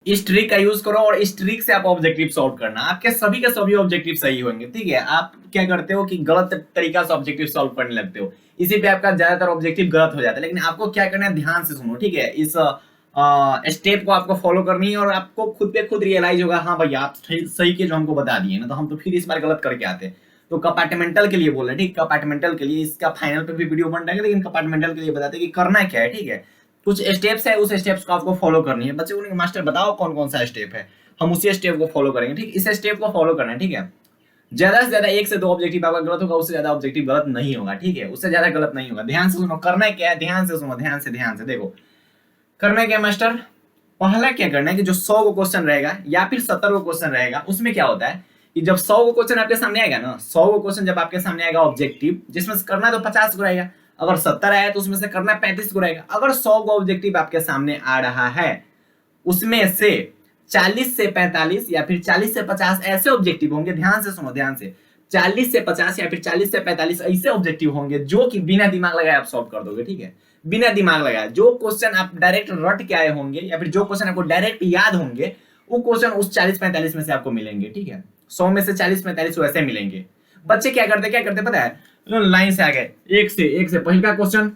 इस ट्रिक का यूज करो और इस ट्रिक से आप ऑब्जेक्टिव सॉल्व करना, आपके सभी के सभी ऑब्जेक्टिव सही होंगे। ठीक है, आप क्या करते हो कि गलत तरीका से ऑब्जेक्टिव सॉल्व करने लगते हो, इसी पे आपका ज्यादातर ऑब्जेक्टिव गलत हो जाता है। लेकिन आपको क्या करना है, ध्यान से सुनो। ठीक है, इस स्टेप को आपको फॉलो करनी है और आपको खुद पे खुद रियलाइज होगा, हाँ भैया आप सही के जो हमको बता दिए ना, तो हम तो फिर इस बार गलत करके आते। तो कंपार्टमेंटल के लिए बोल रहे हैं, ठीक, कंपार्टमेंटल के लिए इसका फाइनल पे भी वीडियो बन रहा है, लेकिन कंपार्टमेंटल के लिए बताते हैं कि करना क्या है। ठीक है, कुछ स्टेप्स है, उस स्टेप्स को आपको फॉलो करनी है। बच्चे बोलेंगे मास्टर बताओ कौन कौन सा स्टेप है, हम उसी स्टेप को फॉलो करेंगे। ठीक, इस स्टेप को फॉलो करना है। ठीक है, ज्यादा से ज्यादा एक से दो ऑब्जेक्टिव आपका गलत होगा, उससे ज्यादा ऑब्जेक्टिव गलत नहीं होगा। ठीक है, उससे ज्यादा गलत नहीं होगा। ध्यान से सुनो, करना है क्या है, ध्यान से सुनो, ध्यान से देखो करना है क्या मास्टर। पहला क्या करना है कि जो 100 को क्वेश्चन रहेगा या फिर 70 को क्वेश्चन रहेगा, उसमें क्या होता है कि जब 100 को क्वेश्चन आपके सामने आएगा ना, 100 को क्वेश्चन जब आपके सामने आएगा ऑब्जेक्टिव, जिसमें से करना तो 50 को रहेगा, अगर 70 आया तो उसमें से करना 35 को रहेगा। अगर 100 को ऑब्जेक्टिव आपके सामने आ रहा है, उसमें से 40 से 45 या फिर 40 से 50 ऐसे ऑब्जेक्टिव होंगे, ध्यान से सुनो ध्यान से, 40 से 50 या फिर 40 से 45 ऐसे ऑब्जेक्टिव होंगे जो कि बिना दिमाग लगाए आप सॉल्व कर दोगे। ठीक है, बिना दिमाग लगाए जो क्वेश्चन आप डायरेक्ट रट के आए होंगे या फिर जो क्वेश्चन आपको डायरेक्ट याद होंगे, वो क्वेश्चन उस 40-45 में से आपको मिलेंगे। ठीक है, 100 में से 40-45 वैसे मिलेंगे। बच्चे क्या करते पता है, लाइन से आ गए, एक से पहले का क्वेश्चन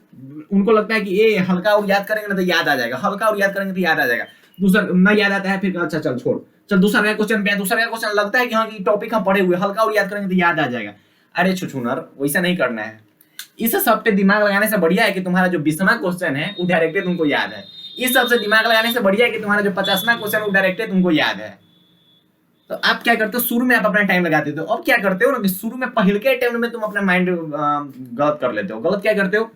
उनको लगता है कि ये हल्का और याद करेंगे ना तो याद आ जाएगा, हल्का और याद करेंगे तो याद आ जाएगा। दूसरा न याद आता है, फिर अच्छा चल छोड़, चल दूसरा का क्वेश्चन पे, दूसरा का क्वेश्चन लगता है कि हाँ कि टॉपिक हम पढ़े हुए, हल्का और याद करेंगे तो याद आ जाएगा। अरे छुछुनर, वैसा नहीं करना है। इस सब पे दिमाग लगाने से बढ़िया है कि तुम्हारा जो 20वां क्वेश्चन है वो डायरेक्टली तुमको याद है। इस सब से दिमाग लगाने से बढ़िया है कि तुम्हारा जो 50वां क्वेश्चन वो डायरेक्टली तुमको याद है। तो आप क्या करते हो, शुरू में आप अपना टाइम लगाते हो। अब क्या करते हो ना कि शुरू में पहले के अटेम्प्ट में तुम अपना माइंड गलत कर लेते हो। गलत क्या करते हो,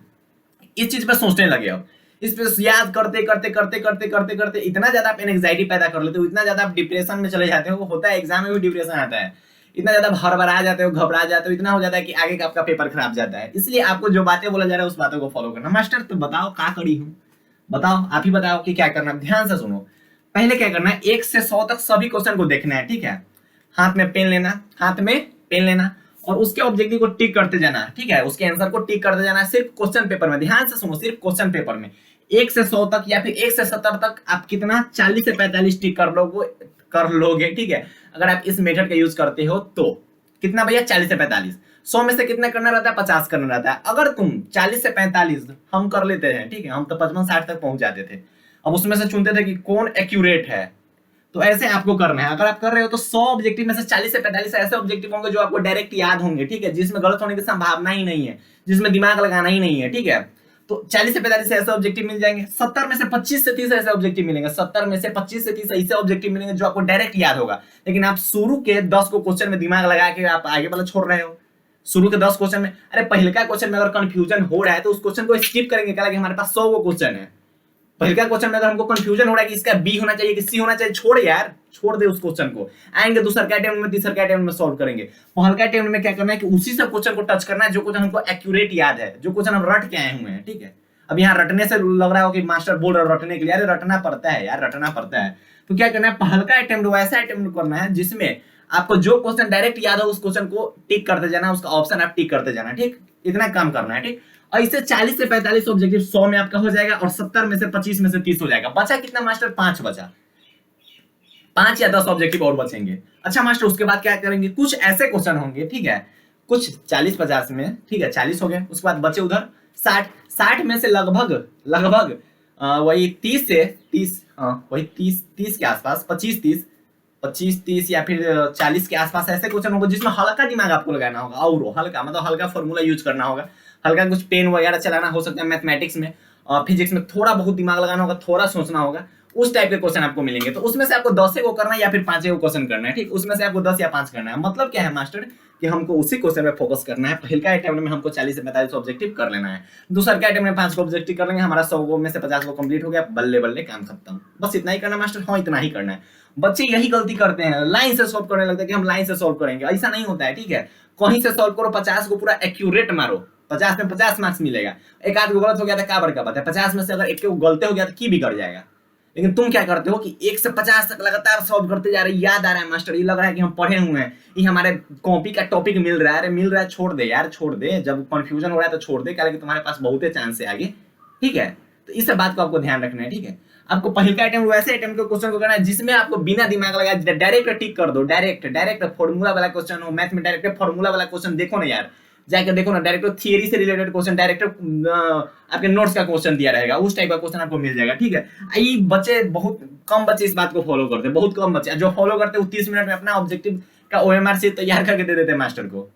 इस चीज पर सोचने लगे हो, इस पे याद करते करते करते करते करते करते इतना ज्यादा आप एंग्जाइटी पैदा कर लेते हो, इतना ज्यादा आप डिप्रेशन में चले जाते हो। होता है एग्जाम में भी डिप्रेशन आता है, इतना ज्यादा हड़बड़ा जाते हो, घबरा जाते हो, इतना हो जाता है कि आगे का आपका पेपर खराब जाता है। इसलिए आपको जो बातें बोला जा रहा है उस बातों को फॉलो करना। मास्टर तो बताओ क्या करी हूँ, बताओ आप ही बताओ कि क्या करना। ध्यान से सुनो, पहले क्या करना है, 1 से 100 तक सभी क्वेश्चन को देखना है। ठीक है, हाथ में पेन लेना, हाथ में पेन लेना और उसके ऑब्जेक्टिव को टिक करते जाना। ठीक है, उसके आंसर को टिक करते जाना, सिर्फ क्वेश्चन पेपर में। ध्यान से सुनो, सिर्फ क्वेश्चन पेपर में 1 से 100 तक या फिर 1 से 70 तक आप कितना 40 से 45 टिक कर लोगे। ठीक है, अगर आप इस मेथड का यूज करते हो तो कितना भैया, 40 से 45। 100 में से कितना करना रहता है, 50 करना रहता है। अगर तुम 40 से 45 हम कर लेते हैं, ठीक है, हम तो 55-60 तक पहुंच जाते थे। अब उसमें से चुनते थे कि कौन एक्यूरेट है, तो ऐसे आपको करना है। अगर आप कर रहे हो तो 100 ऑब्जेक्टिव में से 40 से 45 ऐसे ऑब्जेक्टिव होंगे जो आपको डायरेक्ट याद होंगे। ठीक है, जिसमें गलत होने की संभावना ही नहीं है, जिसमें दिमाग लगाना ही नहीं है। ठीक है, तो 40 से 45 ऐसे ऑब्जेक्टिव मिल जाएंगे। 70 में से 25 से 30 ऐसे ऑब्जेक्टिव मिलेंगे, 70 में से 25 से 30 ऐसे ऑब्जेक्टिव मिलेंगे जो आपको डायरेक्ट याद होगा। लेकिन आप शुरू के 10 को क्वेश्चन में दिमाग लगा के आप आगे वाला छोड़ रहे हो। शुरू के 10 क्वेश्चन में, अरे पहले का क्वेश्चन में अगर कंफ्यूजन हो रहा है तो उस क्वेश्चन को स्किप करेंगे, क्या हमारे पास 100 को क्वेश्चन है। पहले का क्वेश्चन में अगर हमको कंफ्यूजन हो रहा है कि इसका बी होना चाहिए कि सी होना चाहिए, छोड़ यार, छोड़ दे उस क्वेश्चन को। आएंगे दूसरा का अटेम्प्ट में, तीसरा का अटेम्प्ट में सॉल्व करेंगे। पहले का अटेम्प्ट में क्या करना है कि उसी सब क्वेश्चन को टच करना है जो क्वेश्चन हमको एक्यूरेट याद है, जो क्वेश्चन हम रट के आए हुए हैं। ठीक है, अब यहाँ रटने से लग रहा हो कि मास्टर बोल रहा है रटने के लिए, अरे रटना पड़ता है यार, रटना पड़ता है। तो क्या करना है, पहल का अटेम्प्ट वैसा अटेम्प्ट करना है जिसमें आपको जो क्वेश्चन डायरेक्ट याद हो उस क्वेश्चन को टिक करते जाना, उसका ऑप्शन आप टिक करते जाना। ठीक, इतना काम करना है। ठीक, और इससे 40 से 45 ऑब्जेक्टिव 100 में आपका हो जाएगा और 70 में से 25 में से 30 हो जाएगा। बचा कितना मास्टर, 5 बचा, 5 या 10 ऑब्जेक्टिव और बचेंगे। अच्छा मास्टर उसके बाद क्या करेंगे, कुछ ऐसे क्वेश्चन होंगे, ठीक है, कुछ 40-50 में, ठीक है 40 हो गए, उसके बाद बचे उधर 60 में से लगभग वही 30 से 30, वही 30 के आसपास, 25-30 या फिर 40 के आसपास ऐसे क्वेश्चन होंगे जिसमें हल्का दिमाग आपको लगाना होगा, और हल्का मतलब हल्का फॉर्मूला यूज करना होगा, हल्का कुछ पेन वगैरह चलाना हो सकता है। मैथमेटिक्स में, फिजिक्स में थोड़ा बहुत दिमाग लगाना होगा, थोड़ा सोचना होगा, उस टाइप के क्वेश्चन आपको मिलेंगे। तो उसमें से आपको 10 को करना है या फिर 5 को क्वेश्चन करना है। ठीक, उसमें से आपको 10 या 5 करना है। मतलब क्या है मास्टर कि हमको उसी क्वेश्चन पे फोकस करना है। पहले का अटेम्प्ट में हमको 40 से 45 ऑब्जेक्टिव कर लेना है, दूसरा के अटेम्प्ट में 5 को ऑब्जेक्टिव कर लेंगे, हमारा 100 में से 50 को कंप्लीट हो गया, बल्ले बल्ले काम खत्म। बस इतना ही करना मास्टर, हाँ इतना ही करना है। बच्चे यही गलती करते हैं, लाइन से सॉल्व करने लगते हैं कि हम लाइन से सॉल्व करेंगे, ऐसा नहीं होता है। ठीक है, कहीं से सॉल्व करो, 50 को पूरा एक्यूरेट मारो, 50 में 50 मार्क्स मिलेगा। एक आध को गलत हो गया था क्या बड़का बात है, 50 में से अगर एक को गलते हो गया तो की बिगड़ जाएगा। लेकिन तुम क्या करते हो कि 1 से 50 तक लगातार सॉल्व करते जा रहे, याद आ रहा है मास्टर, ये लग रहा है कि हम पढ़े हुए हैं, ये हमारे कॉपी का टॉपिक मिल रहा है, अरे मिल रहा है, छोड़ दे यार, छोड़ दे। जब कंफ्यूजन हो रहा है तो छोड़ दे, क्या तुम्हारे पास बहुत चांस है आगे। ठीक है, तो इस बात को आपको ध्यान रखना है, ठीक है। आपको पहले का अटेम्प्ट वैसे अटेम्प्ट के क्वेश्चन को करना है जिसमें आपको बिना दिमाग लगाए डायरेक्ट टिक कर दो, डायरेक्ट फॉर्मूला वाला क्वेश्चन हो, मैथ में डायरेक्ट फॉर्मूला वाला क्वेश्चन देखो ना यार, जाकर देखो ना, डायरेक्ट थियरी से रिलेटेड क्वेश्चन, डायरेक्ट आपके नोट्स का क्वेश्चन दिया रहेगा, उस टाइप का क्वेश्चन आपको मिल जाएगा, ठीक है। ये बच्चे बहुत कम बच्चे इस बात को फॉलो करते हैं, बहुत कम बच्चे जो फॉलो करते हैं वो 30 मिनट में अपना ऑब्जेक्टिव का OMR शीट तैयार करके दे देते हैं मास्टर को,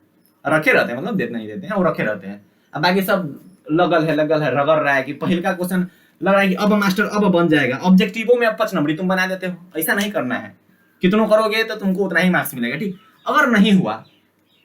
रखे रहते हैं, मतलब देते नहीं देते हैं, वो रखे रहते हैं। अब बाकी सब लगल है रगड़ रहा है कि पहले का क्वेश्चन लग रहा है कि अब मास्टर अब बन जाएगा, ऑब्जेक्टिवो में अब 5 नंबरी तुम बना देते हो, ऐसा नहीं करना है। कितनों करोगे तो तुमको उतना ही मार्क्स मिलेगा, ठीक। अगर नहीं हुआ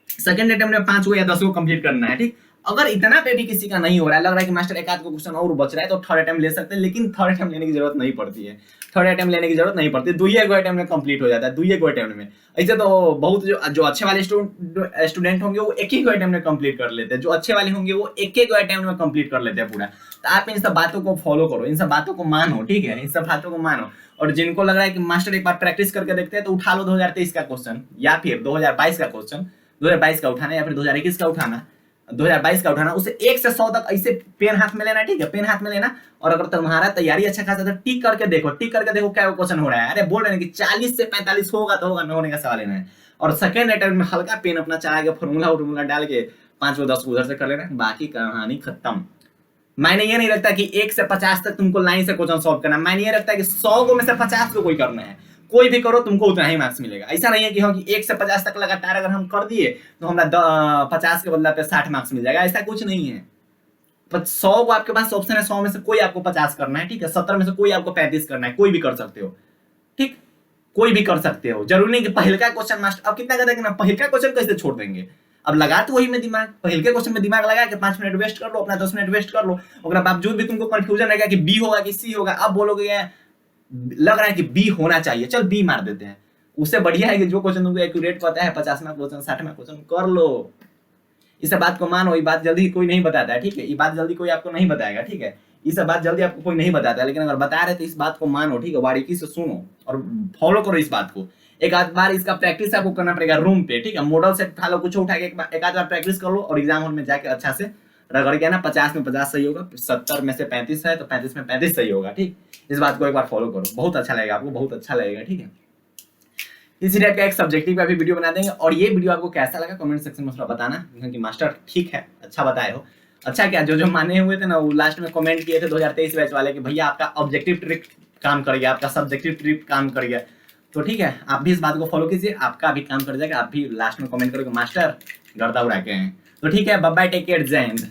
सेकंड अटेम्प्ट में 5 को या 10 को कंप्लीट करना है, ठीक। अगर इतना पे भी किसी का नहीं हो रहा है, लग रहा है कि मास्टर एक आध को क्वेश्चन और बच रहा है, तो थर्ड अटेम्प्ट ले सकते हैं, लेकिन थर्ड अटेम्प्ट लेने की जरूरत नहीं पड़ती है, थर्ड अटेम्प्ट लेने की जरूरत नहीं पड़ती, दुइये को अटेम्प्ट में कंप्लीट हो जाता है, दुइये को अटेम्प्ट में। ऐसे तो बहुत जो अच्छे वाले स्टूडेंट होंगे वो एक ही को अटेम्प्ट में कंप्लीट कर लेते हैं, जो अच्छे वाले होंगे वो एक को अटेम्प्ट में कंप्लीट कर लेते हैं पूरा। तो आप इन सब बातों को फॉलो करो, इन सब बातों को मानो, ठीक है, इन सब बातों को मानो। और जिनको लग रहा है कि मास्टर एक बार प्रैक्टिस करके देखते हैं, तो उठा लो 2023 का क्वेश्चन या फिर 2022 का क्वेश्चन, 2022 का उठाना या फिर 2021 का उठाना, 2022 का उठाना, उसे 1 से 100 तक ऐसे पेन हाथ में लेना, ठीक है, पेन हाथ में लेना। और अगर तुम्हारा तैयारी अच्छा खासा तो टिक करके देखो क्या क्वेश्चन हो रहा है। अरे बोल रहे हैं कि 40 से 45 होगा तो होगा, न होने का सवाल है। और सेकेंड अटेम्प्ट में हल्का पेन अपना चला के फॉर्मूला डाल के 5 10 को उधर से कर लेना, बाकी कहानी खत्म। मैंने ये नहीं रखता कि 1 से 50 तक तुमको लाइन से क्वेश्चन सॉल्व करना है, मैंने ये रखता है कि 100 को में से 50 को कोई करना है, कोई भी करो तुमको उतना ही मार्क्स मिलेगा। ऐसा नहीं है कि हाँ कि 1 से 50 तक लगातार अगर हम कर दिए तो हमारा 50 के बदला पे 60 मार्क्स मिल जाएगा, ऐसा कुछ नहीं है। 100 को आपके पास ऑप्शन है, 100 में से कोई आपको 50 करना है, ठीक है, 70 में से कोई आपको 35 करना है, कोई भी कर सकते हो, ठीक, कोई भी कर सकते हो। जरूरी नहीं कि पहले का क्वेश्चन मास्टर अब कितना कहते हैं ना, पहले का क्वेश्चन कैसे छोड़ देंगे, अब लगा तो वही में दिमाग, पहले के क्वेश्चन में दिमाग लगा के 5 मिनट वेस्ट कर लो, अपना 10 मिनट वेस्ट कर लो, अगर बावजूद भी तुमको कंफ्यूजन रहेगा कि बी होगा कि सी होगा, अब बोलोगे लग रहा है कि बी होना चाहिए, चल बी मार देते हैं। उससे बढ़िया है कि जो क्वेश्चन तुमको एक्यूरेट पता है, 50वां क्वेश्चन 60वां क्वेश्चन कर लो। इस बात को मानो, ये बात जल्दी कोई नहीं बताता है, ठीक है, ये बात जल्दी कोई आपको नहीं बताएगा, ठीक है, इस बात जल्दी आपको कोई नहीं बताता है, लेकिन अगर बता रहे तो इस बात को मानो, ठीक है, बारीकी से सुनो और फॉलो करो इस बात को। एक आध बार इसका प्रैक्टिस आपको करना पड़ेगा रूम पे, ठीक है, मॉडल सेट उठा लो, कुछ उठा के एक आध बार प्रैक्टिस कर लो और एग्जाम हॉल में जाके अच्छा से रगड़ के ना 50 में 50 सही होगा, 70 में से 35 है तो 35 में 35 सही होगा, ठीक। इस बात को एक बार फॉलो करो, बहुत अच्छा लगेगा आपको, बहुत अच्छा लगेगा, ठीक है। इसी टाइप का एक सब्जेक्टिव का भी वीडियो बना देंगे। और ये वीडियो आपको कैसा लगा कमेंट सेक्शन में थोड़ा बताना, क्योंकि मास्टर ठीक है, अच्छा बताए हो। अच्छा क्या जो माने हुए थे ना वो लास्ट में कमेंट किए थे 2023 बैच वाले कि भैया आपका ऑब्जेक्टिव ट्रिक काम कर गया, आपका सब्जेक्टिव ट्रिक काम कर गया, तो ठीक है, आप भी इस बात को फॉलो कीजिए, आपका भी काम कर जाएगा। आप भी लास्ट में कमेंट करोगे मास्टर गर्दा उड़ा के हैं, तो ठीक है, बाय बाय, टेक केयर, जय हिंद।